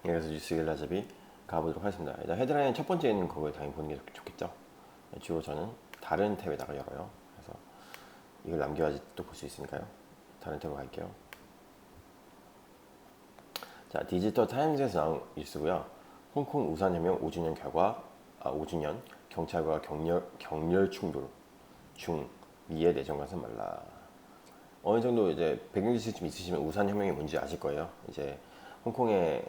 그래서 뉴스 길라잡이 가보도록 하겠습니다. 일단 헤드라인 첫 번째는 그걸 당연히 보는 게 좋겠죠. 주로 저는 다른 탭에다가 열어요. 그래서 이걸 남겨야지 또 볼 수 있으니까요. 다른 탭으로 갈게요. 자, 디지털 타임즈에서 나온 뉴스고요. 홍콩 우산혁명 5주년 결과, 5주년 경찰과 격렬 충돌 중 미의 내정 가서 말라. 어느 정도 이제 배경 지식 좀 있으시면 우산혁명이 뭔지 아실 거예요. 이제 홍콩의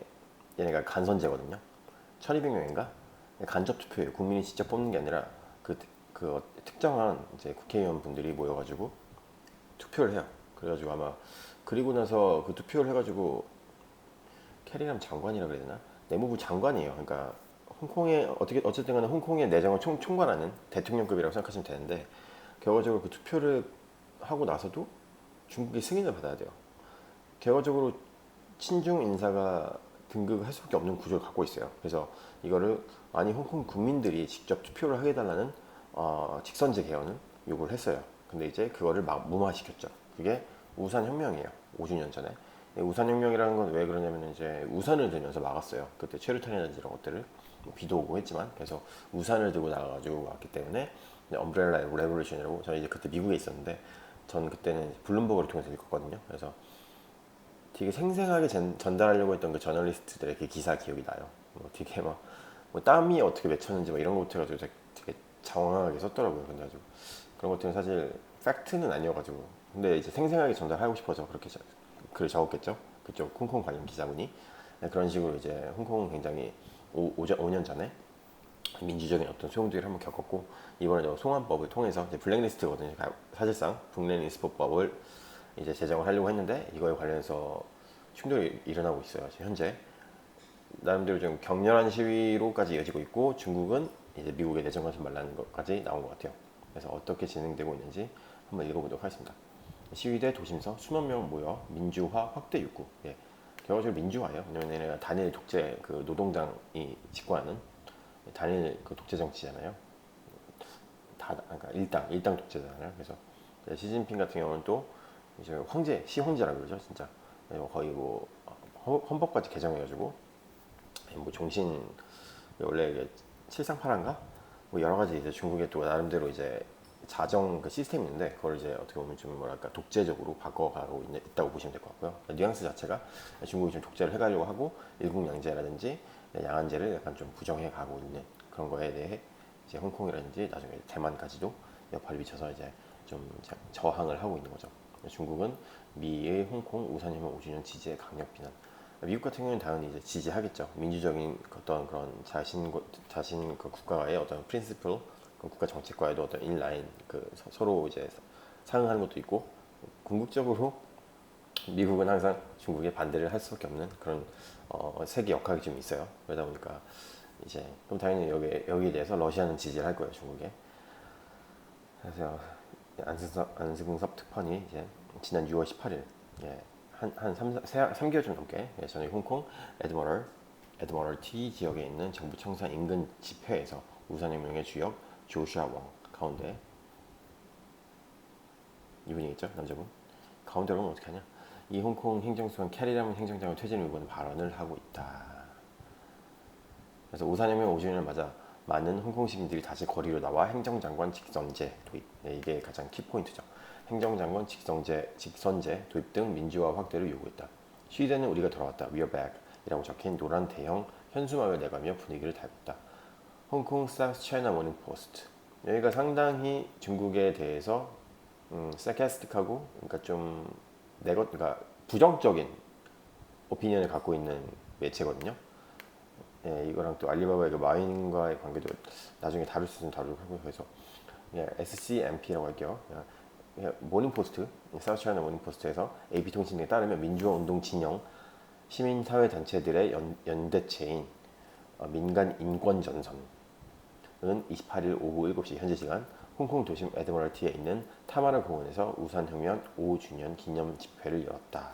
얘네가 간선제거든요. 1200명인가? 간접 투표예요. 국민이 직접 뽑는 게 아니라 그 특정한 이제 국회의원 분들이 모여가지고 투표를 해요. 그래가지고 아마 그리고 나서 그 투표를 해가지고 캐리람 장관이라 그래야 되나? 내무부 장관이에요. 그러니까 홍콩의 어쨌든 간에 홍콩의 내정을 총괄하는 대통령급이라고 생각하시면 되는데 결과적으로 그 투표를 하고 나서도 중국의 승인을 받아야 돼요. 결과적으로 친중 인사가 등극할 수밖에 없는 구조를 갖고 있어요. 그래서 이거를 많이 홍콩 국민들이 직접 투표를 하게 해달라는 직선제 개헌을 요구를 했어요. 근데 이제 그거를 막 무마시켰죠. 그게 우산혁명이에요. 5주년 전에. 우산혁명이라는 건 왜 그러냐면 이제 우산을 들면서 막았어요. 그때 최루탄이라든지 이런 것들을 비도 오고 했지만 그래서 우산을 들고 나가가지고 왔기 때문에 엄브렐라 레볼루션이라고 저는 이제 그때 미국에 있었는데 저는 그때는 블룸버그를 통해서 읽었거든요. 그래서 되게 생생하게 전달하려고 했던 그 저널리스트들의 그 기사 기억이 나요. 뭐 되게 뭐 땀이 어떻게 맺혔는지 뭐 이런 것부터 해가지고 되게 장황하게 썼더라고요. 근데 아주 그런 것들은 사실 팩트는 아니어가지고 근데 이제 생생하게 전달하고 싶어서 그렇게 글을 적었겠죠. 그쪽 홍콩 관련 기자분이 그런 식으로 이제 홍콩은 굉장히 5년 전에 민주적인 어떤 소용돌이를 한번 겪었고 이번에 송환법을 통해서 이제 블랙리스트거든요. 사실상 블랙리스트법을 이제 제정을 하려고 했는데 이거에 관련해서 충돌이 일어나고 있어요. 지금 현재 나름대로 좀 격렬한 시위로까지 이어지고 있고 중국은 이제 미국의 내정 가서 말라는 것까지 나온 것 같아요. 그래서 어떻게 진행되고 있는지 한번 읽어보도록 하겠습니다. 시위대 도심서 수만 명 모여 민주화 확대 욕구. 예. 결과적으로 민주화예요. 왜냐면 얘네가 단일 독재 그 노동당이 집권하는 단일 그 독재 정치잖아요. 그러니까 일당 독재잖아요. 그래서 시진핑 같은 경우는 또 이제 시황제라 그러죠, 진짜. 거의 뭐 헌법까지 개정해가지고 뭐 종신 원래 이게 칠상파란가 뭐 여러 가지 이제 중국의 또 나름대로 이제 자정 그 시스템이 있는데 그걸 이제 어떻게 보면 좀 뭐랄까 독재적으로 바꿔가고 있다고 보시면 될 것 같고요. 뉘앙스 자체가 중국이 좀 독재를 해가려고 하고 일국양제라든지 양안제를 약간 좀 부정해 가고 있는 그런 거에 대해 이제 홍콩이라든지 나중에 대만까지도 여파를 미쳐서 이제 좀 저항을 하고 있는 거죠. 중국은 미의 홍콩 우산혁명 5주년 지지에 강력 비난. 미국 같은 경우는 당연히 이제 지지하겠죠. 민주적인 어떤 그런 자신 그 국가의 어떤 프린시플, 그 국가 정책과에도 어떤 인라인 그 서로 이제 상응하는 것도 있고 궁극적으로 미국은 항상 중국에 반대를 할 수밖에 없는 그런 세계 역학이 좀 있어요. 그러다 보니까 이제 그럼 당연히 여기에 대해서 러시아는 지지를 할 거예요, 중국에. 그래서 안승섭 특파원이 이제 지난 6월 18일 예, 한 3개월 좀 넘게 예, 저녁 홍콩 에드머럴티 지역에 있는 정부 청사 인근 집회에서 우산혁명의 주역 조슈아 왕 가운데 이분이겠죠, 남자분. 가운데로 오면 어떻게 하냐. 이 홍콩 행정수관 캐리라문 행정장관 퇴진을 요구하는 발언을 하고 있다. 그래서 우산혁명 5주년을 맞아 많은 홍콩 시민들이 다시 거리로 나와 행정장관 직선제 도입. 네, 이게 가장 키포인트죠. 행정장관 직선제 도입 등 민주화 확대를 요구했다. 시위대는 우리가 돌아왔다. We are back. 이라고 적힌 노란 대형 현수막을 내가며 분위기를 달궜다. 홍콩 사우스 차이나 모닝 포스트. 여기가 상당히 중국에 대해서 sarcastic하고 그러니까 좀 그러니까 부정적인 오피니언을 갖고 있는 매체거든요. 예, 이거랑 또 알리바바의 그 마윈과의 관계도 나중에 다룰 수 있으면 다루도록 하고요. 그래서 예, SCMP라고 할게요. 모닝포스트, 사우스차이나 모닝포스트에서 AP통신에 따르면 민주화 운동 진영 시민사회단체들의 연대체인 민간 인권전선은 28일 오후 7시 현지 시간 홍콩 도심 에드머럴티에 있는 타마라 공원에서 우산혁명 5주년 기념 집회를 열었다.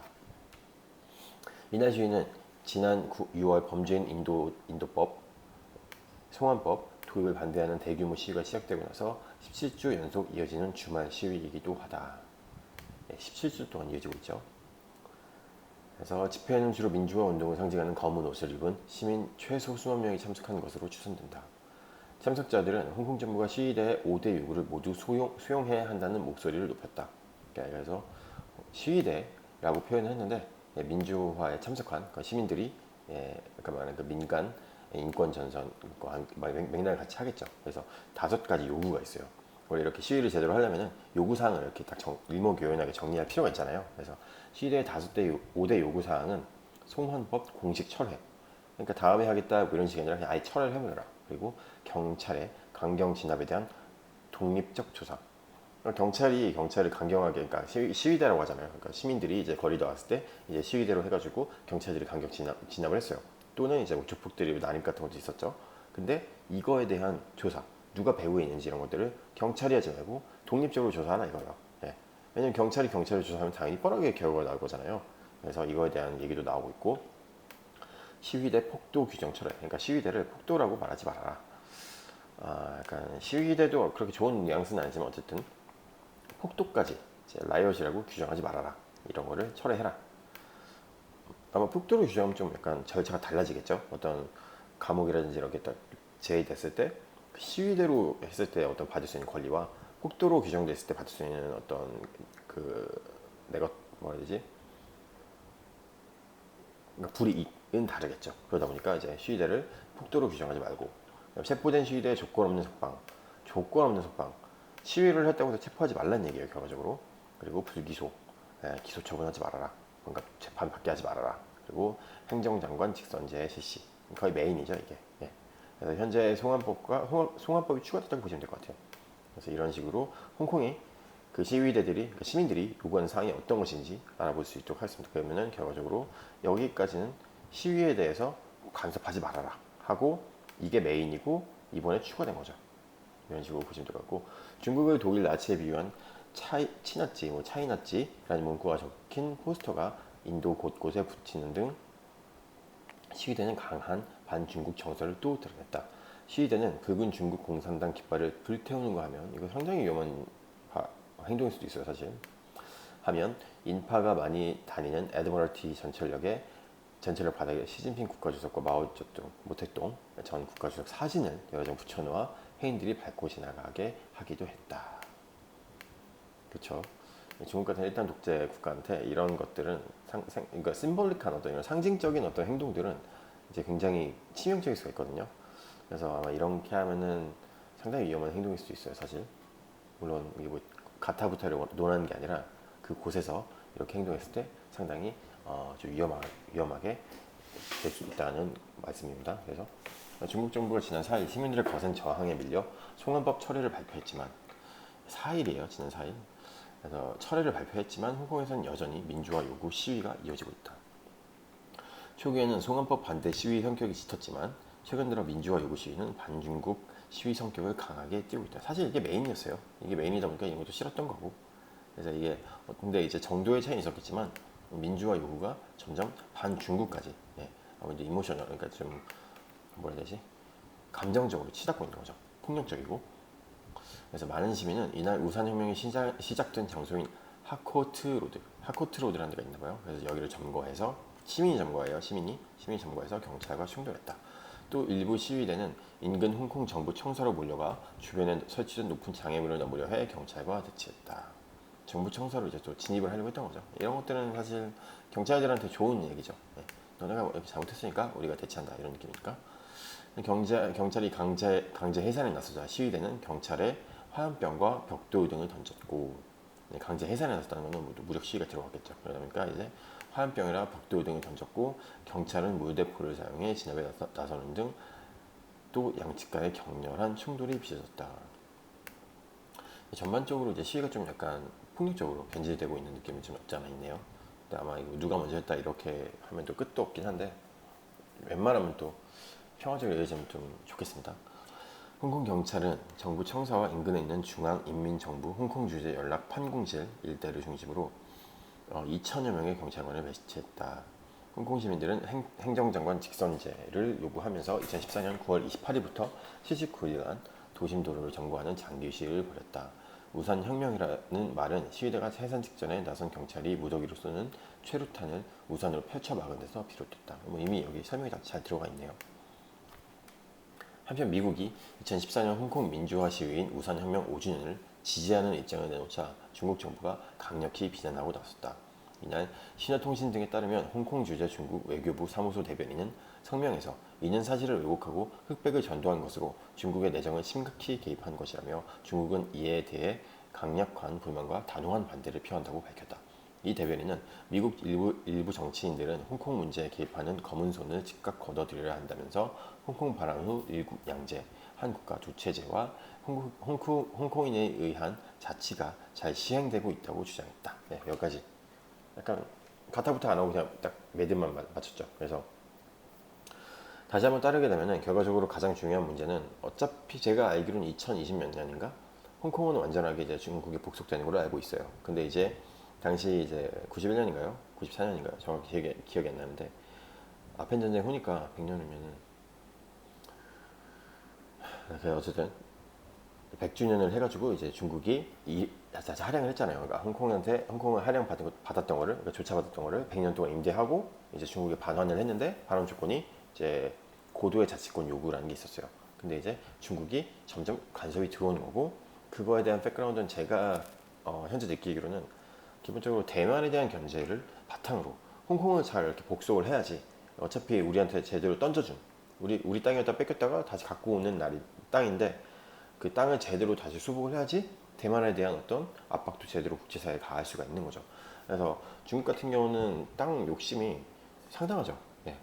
이날 시위는 지난 6월 범죄인 인도법 송환법 도입을 반대하는 대규모 시위가 시작되고 나서 17주 연속 이어지는 주말 시위이기도 하다. 17주 동안 이어지고 있죠. 그래서 집회에는 주로 민주화 운동을 상징하는 검은 옷을 입은 시민 최소 수만 명이 참석한 것으로 추산된다. 참석자들은 홍콩 정부가 시위대의 5대 요구를 모두 수용해야 한다는 목소리를 높였다. 그래서 시위대라고 표현을 했는데 민주화에 참석한 시민들이 아까 말한 그 민간 인권 전선과 맥락을 같이 하겠죠. 그래서 5가지 요구가 있어요. 원래 이렇게 시위를 제대로 하려면 요구사항을 이렇게 딱 일목요연하게 정리할 필요가 있잖아요. 그래서 시위대의 5대 요구사항은 송환법 공식 철회. 그러니까 다음에 하겠다 뭐 이런 식이 아니라 그냥 아예 철회를 해버려라. 그리고 경찰의 강경 진압에 대한 독립적 조사. 경찰을 강경하게, 그러니까 시위대라고 하잖아요. 그러니까 시민들이 이제 거리 나왔을 때 이제 시위대로 해가지고 경찰들이 강경 진압을 했어요. 또는 이제 뭐 조폭들이 난입 같은 것도 있었죠. 근데 이거에 대한 조사, 누가 배후에 있는지 이런 것들을 경찰이 하지 말고 독립적으로 조사하라 이거예요. 예. 왜냐면 경찰을 조사하면 당연히 뻔하게 결과가 나올 거잖아요. 그래서 이거에 대한 얘기도 나오고 있고, 시위대 폭도 규정 철회. 그러니까 시위대를 폭도라고 말하지 말아라. 약간 시위대도 그렇게 좋은 뉘앙스는 아니지만 어쨌든 폭도까지 라이엇이라고 규정하지 말아라. 이런 거를 철회해라. 아마 폭도로 규정하면 좀 약간 절차가 달라지겠죠. 어떤 감옥이라든지 이렇게 딱 제외됐을 때 시위대로 했을 때 어떤 받을 수 있는 권리와 폭도로 규정됐을 때 받을 수 있는 어떤 내가 뭐라 해야 되지? 그러니까 불이익은 다르겠죠. 그러다 보니까 이제 시위대를 폭도로 규정하지 말고, 체포된 시위대의 조건 없는 석방, 시위를 했다고 해서 체포하지 말라는 얘기예요, 결과적으로. 그리고 불기소, 기소 처분하지 말아라. 그러니까 재판 받게 하지 말아라. 그리고 행정장관 직선제 실시. 거의 메인이죠, 이게. 그래서 현재 송환법이 추가됐다고 보시면 될 것 같아요. 그래서 이런 식으로 홍콩의 그 시위대들이, 그 시민들이 요구하는 사항이 어떤 것인지 알아볼 수 있도록 하겠습니다. 그러면은 결과적으로 여기까지는 시위에 대해서 간섭하지 말아라 하고, 이게 메인이고 이번에 추가된 거죠. 이런 식으로 보시면 될 것 같고, 중국을 독일 나치에 비유한 치나찌, 차이나찌라는 문구가 적힌 포스터가 인도 곳곳에 붙이는 등 시위대는 강한 반중국 정서를 또 드러냈다. 시위대는 극은 중국 공산당 깃발을 불태우는 거 하면 이거 상당히 위험한 행동일 수도 있어요, 사실. 하면 인파가 많이 다니는 애드머럴티 전철역 바닥에 시진핑 국가주석과 마오쩌둥, 모택동 전 국가주석 사진을 여러 장 붙여놓아 해인들이 밟고 지나가게 하기도 했다. 그렇죠. 중국 같은 일단 독재 국가한테 이런 것들은 그러니까 심볼릭한 어떤 이런 상징적인 어떤 행동들은 이제 굉장히 치명적일 수가 있거든요. 그래서 아마 이렇게 하면은 상당히 위험한 행동일 수도 있어요, 사실. 물론 이게 뭐 가타부타를 논하는 게 아니라 그 곳에서 이렇게 행동했을 때 상당히 좀 위험하게 될 수 있다는 말씀입니다. 그래서 중국 정부가 지난 4일 시민들의 거센 저항에 밀려 송환법 철회를 발표했지만, 4일이에요, 지난 4일. 그래서 철회를 발표했지만 홍콩에서는 여전히 민주화 요구 시위가 이어지고 있다. 초기에는 송환법 반대 시위 성격이 짙었지만 최근 들어 민주화 요구 시위는 반중국 시위 성격을 강하게 띄고 있다. 사실 이게 메인이었어요. 이게 메인이다 보니까 이런 것도 싫었던 거고. 그래서 이게 근데 이제 정도의 차이는 있었겠지만 민주화 요구가 점점 반중국까지, 이제 이모셔널, 그러니까 좀 뭐라 해야 되지? 감정적으로 치닫고 있는 거죠. 폭력적이고. 그래서 많은 시민은 이날 우산혁명이 시작된 장소인 하코트로드라는 데가 있나 봐요. 그래서 여기를 점거해서 시민이 점거해서 경찰과 충돌했다. 또 일부 시위대는 인근 홍콩 정부 청사로 몰려가 주변에 설치된 높은 장애물을 넘으려 해 경찰과 대치했다. 정부 청사로 이제 또 진입을 하려고 했던 거죠. 이런 것들은 사실 경찰들한테 좋은 얘기죠. 너네가 이렇게 잘못했으니까 우리가 대치한다, 이런 느낌이니까. 경찰이 강제 해산에 나서자 시위대는 경찰에 화염병과 벽돌 등을 던졌고, 강제 해산에 나섰다는 것은 모두 무력 시위가 들어갔겠죠. 그러다 보니까 이제 화염병이나 벽돌 등을 던졌고, 경찰은 물대포를 사용해 진압에 나서는 등 또 양측 간의 격렬한 충돌이 빚어졌다. 전반적으로 이제 시위가 좀 약간 폭력적으로 변질되고 있는 느낌이 좀 없지 않아 있네요. 근데 아마 이거 누가 먼저 했다 이렇게 하면 또 끝도 없긴 한데, 웬만하면 또 평화적으로 이어지면 좀 좋겠습니다. 홍콩 경찰은 정부 청사와 인근에 있는 중앙인민정부 홍콩주재 연락 판공실 일대를 중심으로 2천여 명의 경찰관을 배치했다. 홍콩 시민들은 행정장관 직선제를 요구하면서 2014년 9월 28일부터 79일간 도심 도로를 점거하는 장기 시위를 벌였다. 우산 혁명이라는 말은 시위대가 해산 직전에 나선 경찰이 무더기로 쏘는 최루탄을 우산으로 펼쳐 막은 데서 비롯됐다. 뭐 이미 여기 설명이 다 잘 들어가 있네요. 한편 미국이 2014년 홍콩 민주화 시위인 우산혁명 5주년을 지지하는 입장을 내놓자 중국 정부가 강력히 비난하고 나섰다. 이날 신화통신 등에 따르면 홍콩 주재 중국 외교부 사무소 대변인은 성명에서 이는 사실을 왜곡하고 흑백을 전도한 것으로 중국의 내정을 심각히 개입한 것이라며 중국은 이에 대해 강력한 불만과 단호한 반대를 표한다고 밝혔다. 이 대변인은 미국 일부 정치인들은 홍콩 문제에 개입하는 검은 손을 즉각 걷어들여야 한다면서 홍콩 반환 후 일국 양제, 한 국가 두 체제와 홍콩인에 의한 자치가 잘 시행되고 있다고 주장했다. 네, 여기까지. 약간 가타부터 안 하고 그냥 딱 매듭만 맞췄죠. 그래서 다시 한번 따르게 되면은 결과적으로 가장 중요한 문제는 어차피 제가 알기로는 2020 몇 년인가 홍콩은 완전하게 이제 중국에 복속되는 걸로 알고 있어요. 근데 이제 당시 이제 91년인가요? 94년인가요? 정확히 기억이 안 나는데 아펜 전쟁 후니까 100년이면은 어쨌든 100주년을 해가지고 이제 중국이 할양을 했잖아요. 그러니까 홍콩을 할양 받았던 거를, 그러니까 조차받았던 거를 100년 동안 임대하고 이제 중국에 반환을 했는데 반환 조건이 이제 고도의 자치권 요구라는 게 있었어요. 근데 이제 중국이 점점 간섭이 들어오는 거고 그거에 대한 백그라운드는 제가 현재 느끼기로는 기본적으로 대만에 대한 견제를 바탕으로 홍콩을 잘 이렇게 복속을 해야지 어차피 우리한테 제대로 던져준 우리 땅에다 뺏겼다가 다시 갖고 오는 날이 땅인데 그 땅을 제대로 다시 수복을 해야지 대만에 대한 어떤 압박도 제대로 국제사회에 가할 수가 있는 거죠. 그래서 중국 같은 경우는 땅 욕심이 상당하죠. 예.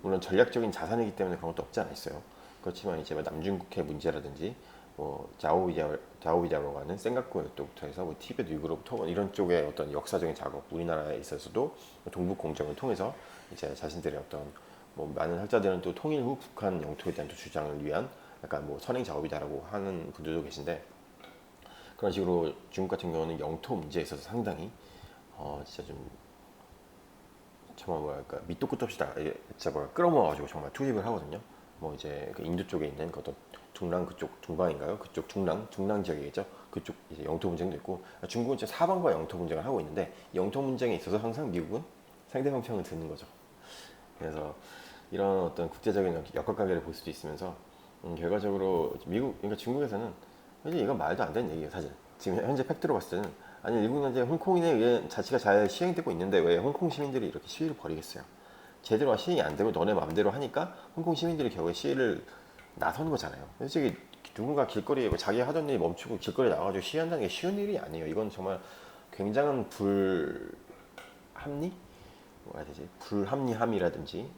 물론 전략적인 자산이기 때문에 그런 것도 없지 않아 있어요. 그렇지만 이제 뭐 남중국해 문제라든지 뭐 자오비자로 가는 센가쿠 열도부터 해서 뭐 티베트 유구로부터 뭐 이런 쪽의 어떤 역사적인 작업, 우리나라에 있어서도 동북 공정을 통해서 이제 자신들의 어떤 뭐 많은 학자들은 또 통일 후 북한 영토에 대한 또 주장을 위한 약간 뭐 선행 작업이다라고 하는 분들도 계신데 그런 식으로 중국 같은 경우는 영토 문제에 있어서 상당히 진짜 좀 정말 뭐랄까 밑도 끝도 없이 다 진짜 뭐랄까 끌어모아가지고 정말 투입을 하거든요. 뭐 이제 그 인도 쪽에 있는 그 어떤 둥랑 그쪽 둥방인가요? 그쪽 중랑 지역이겠죠. 그쪽 이제 영토 분쟁도 있고 중국은 이제 사방과 영토 분쟁을 하고 있는데 영토 분쟁에 있어서 항상 미국은 상대방 편을 드는 거죠. 그래서 이런 어떤 국제적인 역학관계를 볼 수도 있으면서 결과적으로 미국 그러니까 중국에서는 사실 이건 말도 안 되는 얘기예요. 사실 지금 현재 팩트로 봤을 때는 아니 일본 현재 홍콩인에 의해 자치가 잘 시행되고 있는데 왜 홍콩 시민들이 이렇게 시위를 벌이겠어요? 제대로 시행이 안 되고 너네 마음대로 하니까 홍콩 시민들이 결국에 시위를 나선 거잖아요. 솔직히 누군가 길거리에 뭐 자기 하던 일 멈추고 길거리에 나가지고 시위한다는 게 쉬운 일이 아니에요. 이건 정말 굉장한 뭐라 해야 되지? 불합리함이라든지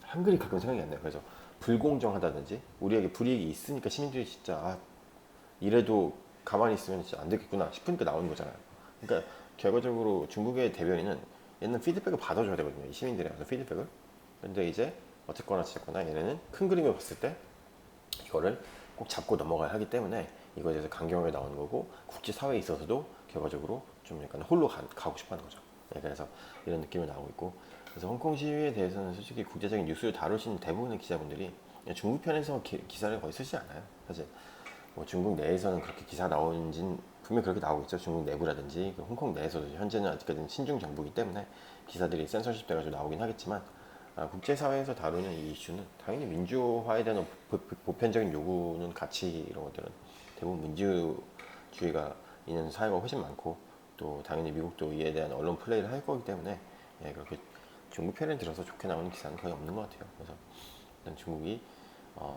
한글이 가끔 생각이 안 나요. 그래서 불공정하다든지 우리에게 불이익이 있으니까 시민들이 진짜 이래도 가만히 있으면 진짜 안 되겠구나 싶으니까 나오는 거잖아요. 그러니까 결과적으로 중국의 대변인은 얘는 피드백을 받아줘야 되거든요. 이 시민들의 어떤 피드백을. 근데 이제 어쨌거나 얘네는 큰 그림을 봤을 때 이거를 꼭 잡고 넘어가야 하기 때문에 이거에 대해서 강경하게 나오는 거고 국제사회에 있어서도 결과적으로 좀 약간 홀로 가고 싶어 하는 거죠. 네, 그래서 이런 느낌이 나오고 있고 그래서 홍콩 시위에 대해서는 솔직히 국제적인 뉴스를 다루시는 대부분의 기자분들이 중국 편에서 기사를 거의 쓰지 않아요. 사실 뭐 중국 내에서는 그렇게 기사 나오는진 분명히 그렇게 나오고 있죠. 중국 내부라든지 홍콩 내에서도 현재는 아직까지는 신중 정부이기 때문에 기사들이 센서십 돼가지고 나오긴 하겠지만 국제사회에서 다루는 이 이슈는 당연히 민주화에 대한 보편적인 요구는 가치 이런 것들은 대부분 민주주의가 있는 사회가 훨씬 많고 또 당연히 미국도 이에 대한 언론 플레이를 할 거기 때문에 예, 그렇게 중국 편에 들어서 좋게 나오는 기사는 거의 없는 것 같아요. 그래서 일단 중국이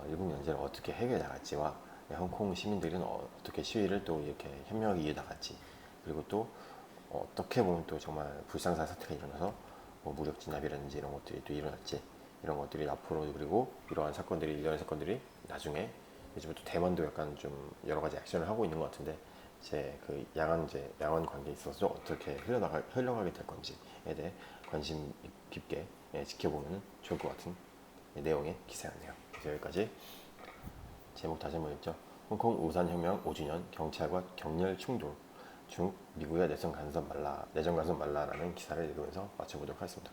일본 연재를 어떻게 해결해 나갈지와 홍콩 시민들은 어떻게 시위를 또 이렇게 현명하게 이해 나갈지 그리고 또 어떻게 보면 또 정말 불상사의 사태가 일어나서 뭐 무력 진압이라든지 이런 것들이 또 일어날지 이런 것들이 앞으로 그리고 이러한 사건들이 나중에 요즘에 또 대만도 약간 좀 여러 가지 액션을 하고 있는 것 같은데 제 그 양안 관계에 있어서 어떻게 흘러가게 될 건지에 대해 관심 깊게 지켜보면 좋을 것 같은 내용의 기사였네요. 그래서 여기까지 제목 다시 한번 읽죠. 홍콩 우산혁명 5주년 경찰과 격렬 충돌 중 미국의 내정 간섭 말라라는 기사를 읽으면서 마쳐보도록 하겠습니다.